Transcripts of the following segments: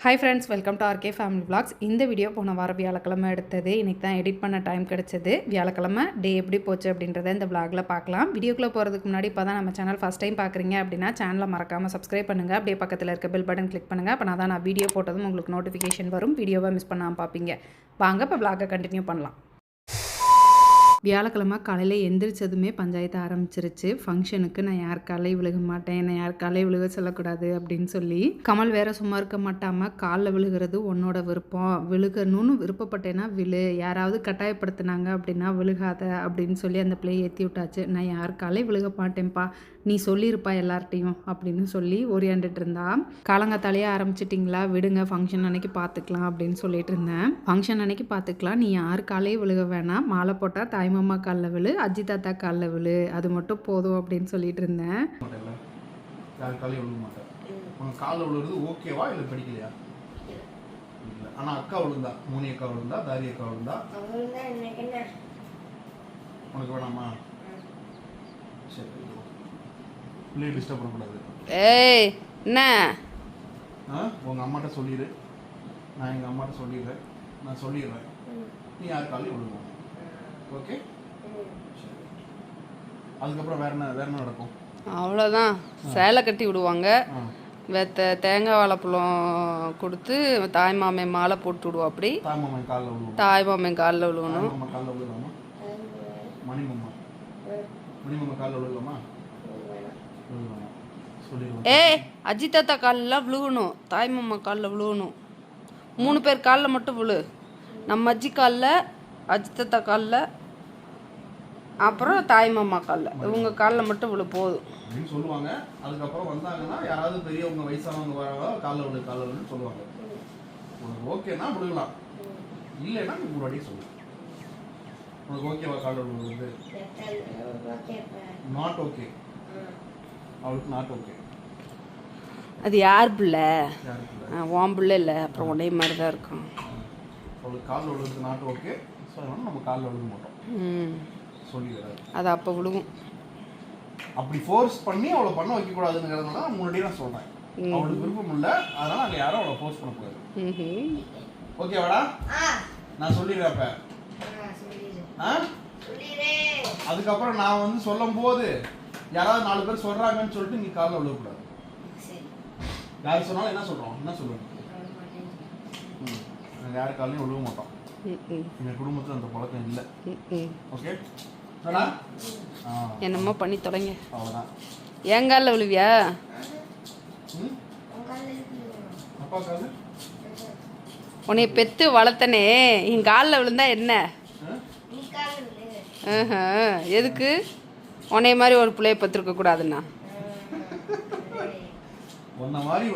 Hi friends, welcome to RK Family Vlogs. இந்த video போன வாரம் வியாழக்கிழமை எடுத்தது. இன்னைக்கு தான் எடிட் பண்ண டைம் கிடைச்சது. வியாழக்கிழமை டே எப்படி போச்சு அப்படின்றத இந்த vlogல பார்க்கலாம். வீடியோக்குள்ள போறதுக்கு முன்னாடி இப்பதான் நம்ம சேனல் ஃபர்ஸ்ட் டைம் பார்க்குறீங்க அப்படின்னா சேனலை மறக்காம சப்ஸ்கிரைப் பண்ணுங்க. அப்படியே பக்கத்துல இருக்க பெல் பட்டன் கிளிக் பண்ணுங்க. அப்பனா தான் நான் வீடியோ போட்டதும் உங்களுக்கு நோட்டிஃபிகேஷன் வரும். வீடியோவை மிஸ் பண்ணாம பார்ப்பீங்க. வாங்க இப்போ vlog கண்டினியூ பண்ணலாம். வியாழக்கிழமை காலையில் எந்திரிச்சதுமே பஞ்சாயத்து ஆரம்பிச்சிருச்சு. ஃபங்க்ஷனுக்கு நான் யார் காலையும் விழுக மாட்டேன், என்னை யார் காலையும் விழுக சொல்லக்கூடாது அப்படின்னு சொல்லி கமல் வேற சும்மா இருக்க மாட்டாமல் காலில் விழுகிறது உன்னோட விருப்பம், விழுகணும்னு விருப்பப்பட்டேன்னா விழு, யாராவது கட்டாயப்படுத்தினாங்க அப்படின்னா விழுகாத அப்படின்னு சொல்லி அந்த பிள்ளையை ஏற்றி விட்டாச்சு. நான் யார் காலையும் விழுக மாட்டேன்ப்பா, நீ சொல்லியிருப்பா எல்லார்ட்டையும் அப்படின்னு சொல்லி ஓரியாண்டுட்டு இருந்தா. காலங்காத்தாலேயே ஆரம்பிச்சிட்டிங்களா, விடுங்க ஃபங்க்ஷன் அன்னைக்கு பார்த்துக்கலாம் அப்படின்னு சொல்லிட்டு இருந்தேன். ஃபங்க்ஷன் அன்னைக்கு பார்த்துக்கலாம், நீ யார் காலையும் விழுக வேணாம், மாலை போட்டால் தாய்மாமா காலில் விழு, அஜி தாத்தா காலில் விழு, அது மட்டும் போதும் அப்படின்னு சொல்லிட்டு இருந்தேன். யார் காலையும் விழுக மாட்டேன். உனக்கு காலில் விழுறது ஓகேவா இல்லை படிக்கலையா? இல்லை. ஆனால் அக்கா விழுந்தா, மூணி அக்கா விழுந்தா, தாரி அக்கா விழுந்தா, உனக்கு வேணாமா? சரி, பிள்ளையை டிஸ்டர்ப் பண்ணக்கூடாது. ஏய் என்ன உங்கள் அம்மாட்ட சொல்லிடு, நான் எங்கள் அம்மாட்ட சொல்லிடுறேன், நான் சொல்லிடுறேன், நீ யார் காலையும் விழுவோம். ஓகே, அதுக்கப்புறம் வேற என்ன நடக்கும்? அவ்வளோதான், சேலை கட்டி விடுவாங்க, தேங்காய் வாழைப்பழம் கொடுத்து தாய்மாமே மாலை போட்டு விடுவோம். அப்படி தாய்மாமே காலில் விழுவணும். காலில் விழுகலாமா? மணிமம்மா காலில் விழுகலாமா? ஏய் அஜித் தாத்தா காலில் விழுகணும், தாய்மாமா காலில் விழுகணும். 3 பேர் காலில் மட்டும் விழு. நம்ம அஜி காலில், அஜித் தாத்தா காலில், அப்புறம் தாய்மாமா காலில், இவங்க காலில் மட்டும் விழு போதும் அப்படின்னு சொல்லுவாங்க. அதுக்கப்புறம் வந்தாங்கன்னா யாராவது பெரியவங்க வயசானவங்க வராங்க காலில் விழுன்னு சொல்லுவாங்க. உனக்கு ஓகேனா விழுகலாம், இல்லைன்னா நீ ஒரு வாட்டி சொல்லு. உனக்கு ஓகேவா காலில் விழுவது? நாட் ஓகே, அவளுக்கு நாட் ஓகே. அது யார் பிள்ளை? உன் பிள்ளை இல்லை, அப்புறம் உடனே மாதிரி தான் இருக்கும். அவளுக்கு காலில் விழுறது நாட் ஓகே, சொல்லணும். நம்ம காலில் விழுக மாட்டோம் சொல்லிடுறாரு. அது அப்போ விழுகும். அப்படி ஃபோர்ஸ் பண்ணி அவளை பண்ண வைக்கக்கூடாதுங்கிறதுனால முன்னாடியே நான் சொல்கிறேன். அவளுக்கு விருப்பம் இல்லை, அதனால அங்கே யாரும் அவளை ஃபோர்ஸ் பண்ணக்கூடாது. ஓகேவாடா? நான் சொல்லிடுறேன். அப்போ அதுக்கப்புறம் நான் வந்து சொல்லும் போது யாராவது 4 பேர் சொல்றாங்கன்னு சொல்லிட்டு நீ காலில் விழக்கூடாது. யார் சொன்னாலும் என்ன சொல்றோம், என்ன சொல்லுவோம்? நாங்கள் யார் காலையும் விழுக மாட்டோம். எங்க குடும்பத்தில் அந்த பழக்கம் இல்லை. ஓகே, என்னமோ பண்ணி தொடங்க. அவ்வளோதான். என் காலில் விழுவியா? அப்பா காலு உன்னைய பெத்து வளர்த்தனே, என் காலில் விழுந்தா என்ன? எதுக்கு? உன்னைய மாதிரி ஒரு பிள்ளைய பெற்றிருக்க கூடாதுன்னா? உன்ன மாதிரி,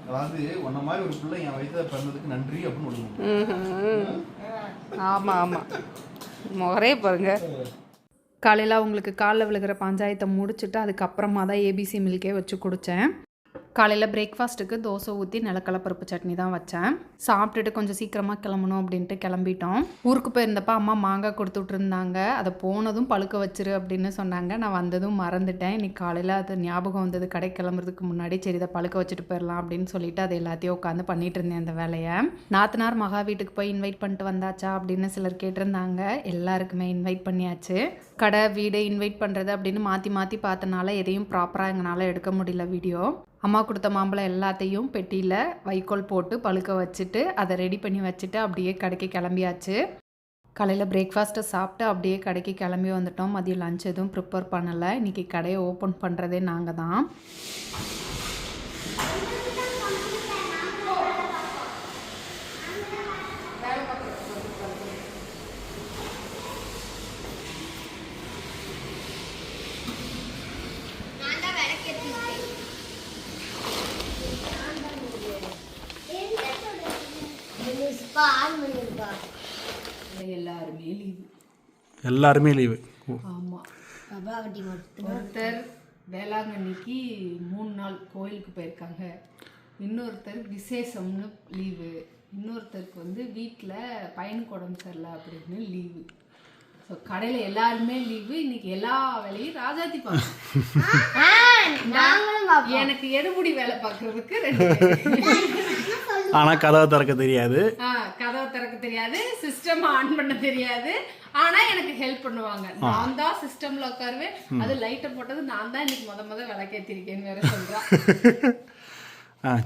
அதாவது உன்ன மாதிரி ஒரு பிள்ளை என் வயிற்றுல பிறந்ததுக்கு நன்றி அப்படின்னு சொல்லுவோம். ஆமாம் ஆமாம், முகரே பாருங்க. காலையில் அவங்களுக்கு காலில் விழுகிற பஞ்சாயத்தை முடிச்சுட்டு அதுக்கப்புறமா தான் ஏபிசி மில்கே வச்சு குடித்தேன். காலையில் பிரேக்ஃபாஸ்ட்டுக்கு தோசை ஊற்றி நிலக்கடலைப்பருப்பு சட்னி தான் வச்சேன். சாப்பிட்டுட்டு கொஞ்சம் சீக்கிரமாக கிளம்பணும் அப்படின்ட்டு கிளம்பிட்டோம். ஊருக்கு போயிருந்தப்போ அம்மா மாங்காய் கொடுத்து விட்ருந்தாங்க. அதை போனதும் பழுக்க வச்சிரு அப்படின்னு சொன்னாங்க. நான் வந்ததும் மறந்துட்டேன். இன்னைக்கு காலையில் அது ஞாபகம் வந்தது, கடை கிளம்புறதுக்கு முன்னாடி. சரி, இதை பழுக்க வச்சுட்டு போயிடலாம் அப்படின்னு சொல்லிட்டு அதை எல்லாத்தையும் உட்காந்து பண்ணிட்டு இருந்தேன் அந்த வேலையை. நாத்தனார் மகா வீட்டுக்கு போய் இன்வைட் பண்ணிட்டு வந்தாச்சா அப்படின்னு சிலர் கேட்டிருந்தாங்க. எல்லாருக்குமே இன்வைட் பண்ணியாச்சு. கடை வீடு இன்வைட் பண்ணுறது அப்படின்னு மாற்றி மாற்றி பார்த்தனால எதையும் ப்ராப்பராக எங்களால் எடுக்க முடியல வீடியோ. அம்மா கொடுத்த மாம்பழம் எல்லாத்தையும் பெட்டியில் வைக்கோல் போட்டு பழுக்க வச்சுட்டு அதை ரெடி பண்ணி வச்சுட்டு அப்படியே கடைக்கு கிளம்பியாச்சு. காலையில் பிரேக்ஃபாஸ்ட்டை சாப்பிட்டு அப்படியே கடைக்கு கிளம்பி வந்துட்டோம். மதியம் லஞ்ச் எதுவும் ப்ரிப்பேர் பண்ணலை. இன்றைக்கி கடையை ஓப்பன் பண்ணுறதே நாங்கள் தான். எல்லாருமே லீவு. ஆமாம், ஒருத்தர் வேளாங்கண்ணிக்கு 3 நாள் கோயிலுக்கு போயிருக்காங்க, இன்னொருத்தர் விசேஷம்னு லீவு, இன்னொருத்தருக்கு வந்து வீட்டில் பையனுக்கு உடம்பு சரியில்லை அப்படின்னு லீவு. ஸோ கடையில் எல்லாருமே லீவு. இன்னைக்கு எல்லா வேலையும் ராஜாத்தி பார்க்கணும். எனக்கு எடுபடி வேலை பார்க்கறதுக்கு 2 ஆனால் கதவை திறக்க தெரியாது. கதவை திறக்க தெரியாது, சிஸ்டம் ஆன் பண்ண தெரியாது. ஆனா எனக்கு ஹெல்ப் பண்ணுவாங்க. நான் தான் சிஸ்டம்ல உட்காருவேன். அது லைட்டை போட்டது நான் தான் இன்னைக்கு முத விளக்கேத்திருக்கேன்னு வேற சொல்றேன்.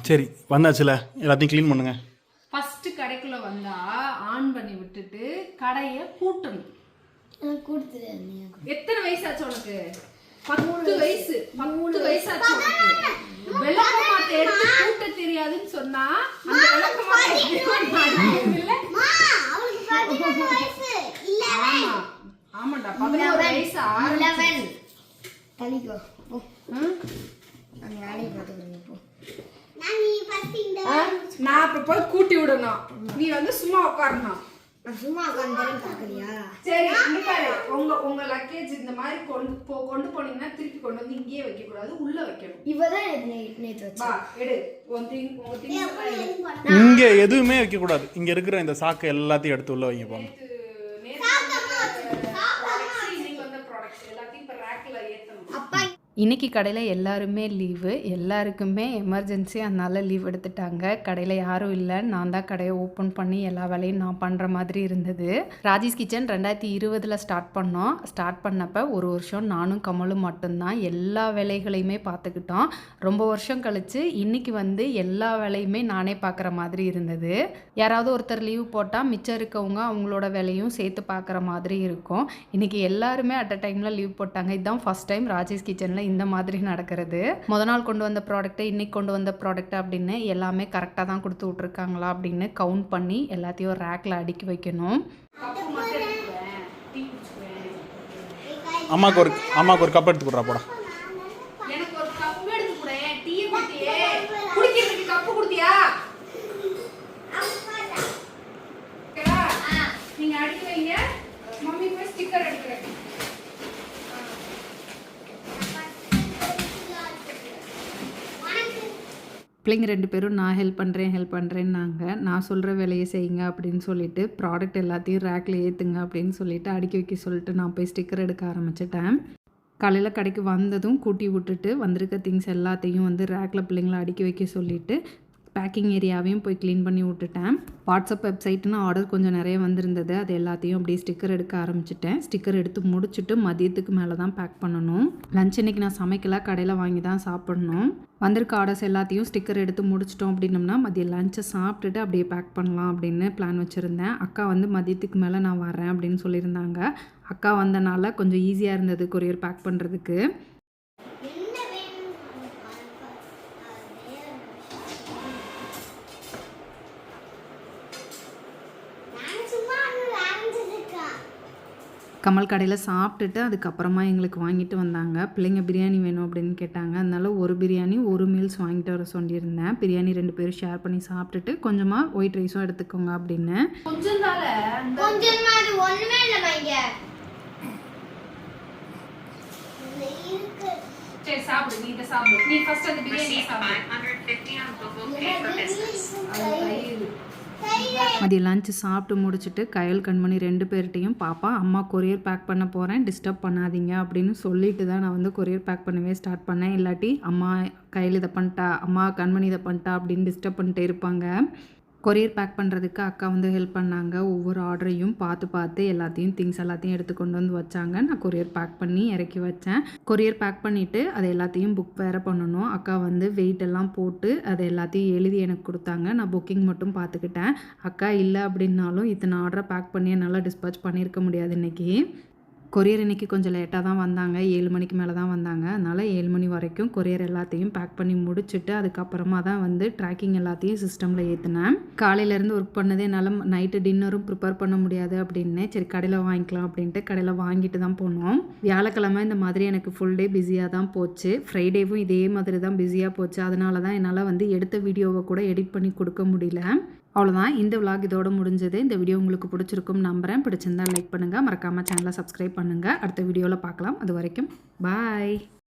சரி வந்தாச்சுல, எல்லாத்தையும் க்ளீன் பண்ணுங்க. ஃபர்ஸ்ட் கடைக்குள்ள வந்தா ஆன் பண்ணி விட்டுட்டு கடையை கூட்டணும். எத்தனை வயசாச்சு உனக்கு? 10 வயசு. 10 வயசாச்சு உனக்கு. விளக்கமாத்த எடுத்து கூட்ட தெரியாதுன்னு சொன்னா அந்த விளக்கமாத்த ஆமாண்டா 11 வயசு நான் இப்ப போய் கூட்டி விடணும். நீ வந்து சும்மா உட்காரணும். சரி உங்க லக்கேஜ் இந்த மாதிரி கொண்டு போனீங்கன்னா திருப்பி கொண்டு வந்து இங்கேயே வைக்க கூடாது, உள்ள வைக்கணும். இங்க எதுவுமே வைக்க கூடாது. இங்க இருக்கிற இந்த சாக்கு எல்லாத்தையும் எடுத்து உள்ள வைங்க. போங்க. இன்றைக்கி கடையில் எல்லாருமே லீவு, எல்லாருக்குமே எமர்ஜென்சி, அதனால் லீவ் எடுத்துட்டாங்க. கடையில் யாரும் இல்லை, நான் தான் கடையை ஓப்பன் பண்ணி எல்லா வேலையும் நான் பண்ணுற மாதிரி இருந்தது. ராஜேஷ் கிச்சன் 2020 ஸ்டார்ட் பண்ணோம். ஸ்டார்ட் பண்ணப்போ ஒரு வருஷம் நானும் கமலும் மட்டும்தான் எல்லா வேலைகளையுமே பார்த்துக்கிட்டோம். ரொம்ப வருஷம் கழித்து இன்றைக்கி வந்து எல்லா வேலையுமே நானே பார்க்குற மாதிரி இருந்தது. யாராவது ஒருத்தர் லீவ் போட்டால் மிச்சம் இருக்கவங்க அவங்களோட வேலையும் சேர்த்து பார்க்குற மாதிரி இருக்கும். இன்றைக்கி எல்லாருமே அட் அ டைமில் லீவ் போட்டாங்க. இதுதான் ஃபஸ்ட் டைம் ராஜேஷ் கிச்சனில் இந்த மாதிரி நடக்கிறது. நாள் கொண்டு வந்த ப்ராடக்ட், இன்னைக்கு கொண்டு வந்த ப்ராடக்ட் அப்படின்னு எல்லாமே கரெக்டாக தான் கொடுத்து விட்ருக்காங்களா அப்படின்னு கவுண்ட் பண்ணி எல்லாத்தையும் ரேக்கில் அடுக்கி வைக்கணும். அம்மாக்கு ஒரு கப் எடுத்து கொடுறா போடா. எனக்கு ஒரு கப் எடுத்து கொடு. டீ குடிச்சியே குடிக்கிறதுக்கு கப் கொடுத்தியா? நீங்க அடுக்கி வைங்க. மம்மி போய் ஸ்டிக்கர் அடிக்கிறேன். பிள்ளைங்க 2 பேரும் நான் ஹெல்ப் பண்ணுறேன்னாங்க. நான் சொல்கிற வேலையை செய்யுங்க அப்படின்னு சொல்லிட்டு ப்ராடக்ட் எல்லாத்தையும் ரேக்கில் ஏற்றுங்க அப்படின்னு சொல்லிட்டு அடுக்கி வைக்க சொல்லிட்டு நான் போய் ஸ்டிக்கர் எடுக்க ஆரம்பிச்சிட்டேன். காலையில் கடைக்கு வந்ததும் கூட்டி விட்டுட்டு வந்திருக்க திங்ஸ் எல்லாத்தையும் வந்து ரேக்கில் பிள்ளைங்களை அடுக்கி வைக்க சொல்லிவிட்டு பேக்கிங் ஏரியாவையும் போய் க்ளீன் பண்ணி விட்டுட்டேன். வாட்ஸ்அப் வெப்சைட்டுன்னு ஆர்டர் கொஞ்சம் நிறைய வந்திருந்தது. அது எல்லாத்தையும் அப்படியே ஸ்டிக்கர் எடுக்க ஆரம்பிச்சிட்டேன். ஸ்டிக்கர் எடுத்து முடிச்சுட்டு மதியத்துக்கு மேலே தான் பேக் பண்ணணும். லஞ்ச் இன்றைக்கி நான் சமைக்கல, கடையில் வாங்கி தான் சாப்பிட்ணும். வந்திருக்க ஆர்டர்ஸ் எல்லாத்தையும் ஸ்டிக்கர் எடுத்து முடிச்சிட்டோம் அப்படின்னம்னா மதியம் லஞ்சை சாப்பிட்டுட்டு அப்படியே பேக் பண்ணலாம் அப்படின்னு பிளான் வச்சுருந்தேன். அக்கா வந்து மதியத்துக்கு மேலே நான் வரேன் அப்படின்னு சொல்லியிருந்தாங்க. அக்கா வந்தனால கொஞ்சம் ஈஸியாக இருந்தது கொரியர் பேக் பண்ணுறதுக்கு. கமல் கடையில் சாப்பிட்டுட்டு அதுக்கப்புறமா எங்களுக்கு வாங்கிட்டு வந்தாங்க. பிள்ளைங்க பிரியாணி வேணும் அப்படின்னு கேட்டாங்க. அதனால ஒரு பிரியாணி ஒரு மீல்ஸ் வாங்கிட்டு வர சொல்லியிருந்தேன். பிரியாணி 2 பேரும் ஷேர் பண்ணி சாப்பிட்டுட்டு கொஞ்சமாக ஒயிட் ரைஸும் எடுத்துக்கோங்க அப்படின்னு. சரி சாப்பிடு, நீ சாப்பிடு. நீ ஃபர்ஸ்ட் அந்த பிரியாணி சாப்பிடு. மதியம் லஞ்சு சாப்பிட்டு முடிச்சுட்டு கயல் கண்மணி 2 பேர்கிட்டையும் பாப்பா அம்மா கொரியர் பேக் பண்ண போகிறேன், டிஸ்டர்ப் பண்ணாதீங்க அப்படின்னு சொல்லிட்டு தான் நான் வந்து கொரியர் பேக் பண்ணவே ஸ்டார்ட் பண்ணேன். இல்லாட்டி அம்மா கையில் இதை பண்ணிட்டா, அம்மா கண்மணி இதை பண்ணிட்டா அப்படின்னு டிஸ்டர்ப் பண்ணிட்டே இருப்பாங்க. கொரியர் பேக் பண்ணுறதுக்கு அக்கா வந்து ஹெல்ப் பண்ணாங்க. ஒவ்வொரு ஆர்டரையும் பார்த்து எல்லாத்தையும் திங்ஸ் எல்லாத்தையும் எடுத்து கொண்டு வந்து வச்சாங்க. நான் கொரியர் பேக் பண்ணி இறக்கி வச்சேன். கொரியர் பேக் பண்ணிவிட்டு அதை எல்லாத்தையும் புக் வேறு பண்ணணும். அக்கா வந்து வெயிட் எல்லாம் போட்டு அதை எல்லாத்தையும் எழுதி எனக்கு கொடுத்தாங்க. நான் புக்கிங் மட்டும் பார்த்துக்கிட்டேன். அக்கா இல்லை அப்படின்னாலும் இத்தனை ஆர்டரை பேக் பண்ணி என்னால் டிஸ்பேச் பண்ணியிருக்க முடியாது இன்றைக்கி. கொரியர் இன்றைக்கி கொஞ்சம் லேட்டாக தான் வந்தாங்க. 7 மணிக்கு மேலே தான் வந்தாங்க. அதனால் 7 மணி வரைக்கும் கொரியர் எல்லாத்தையும் பேக் பண்ணி முடிச்சுட்டு அதுக்கப்புறமா தான் வந்து ட்ராக்கிங் எல்லாத்தையும் சிஸ்டமில் ஏற்றினேன். காலையிலேருந்து ஒர்க் பண்ணதே என்னால் நைட்டு டின்னரும் ப்ரிப்பேர் பண்ண முடியாது அப்படின்னு சரி கடையில் வாங்கிக்கலாம் அப்படின்ட்டு கடையில் வாங்கிட்டு தான் போனோம். வியாழக்கிழமை இந்த மாதிரி எனக்கு ஃபுல் டே பிஸியாக தான் போச்சு. ஃப்ரைடேவும் இதே மாதிரி தான் பிஸியாக போச்சு. அதனால தான் என்னால் வந்து எடுத்த வீடியோவை கூட எடிட் பண்ணி கொடுக்க முடியல. அவ்வளோதான், இந்த விலாக் இதோட முடிஞ்சது. இந்த வீடியோ உங்களுக்கு பிடிச்சிருக்கும் நம்புகிறேன். பிடிச்சிருந்தால் லைக் பண்ணுங்கள், மறக்காமல் சேனலை சப்ஸ்கிரைப் பண்ணுங்கள். அடுத்த வீடியோவில் பார்க்கலாம். அது வரைக்கும் பாய்.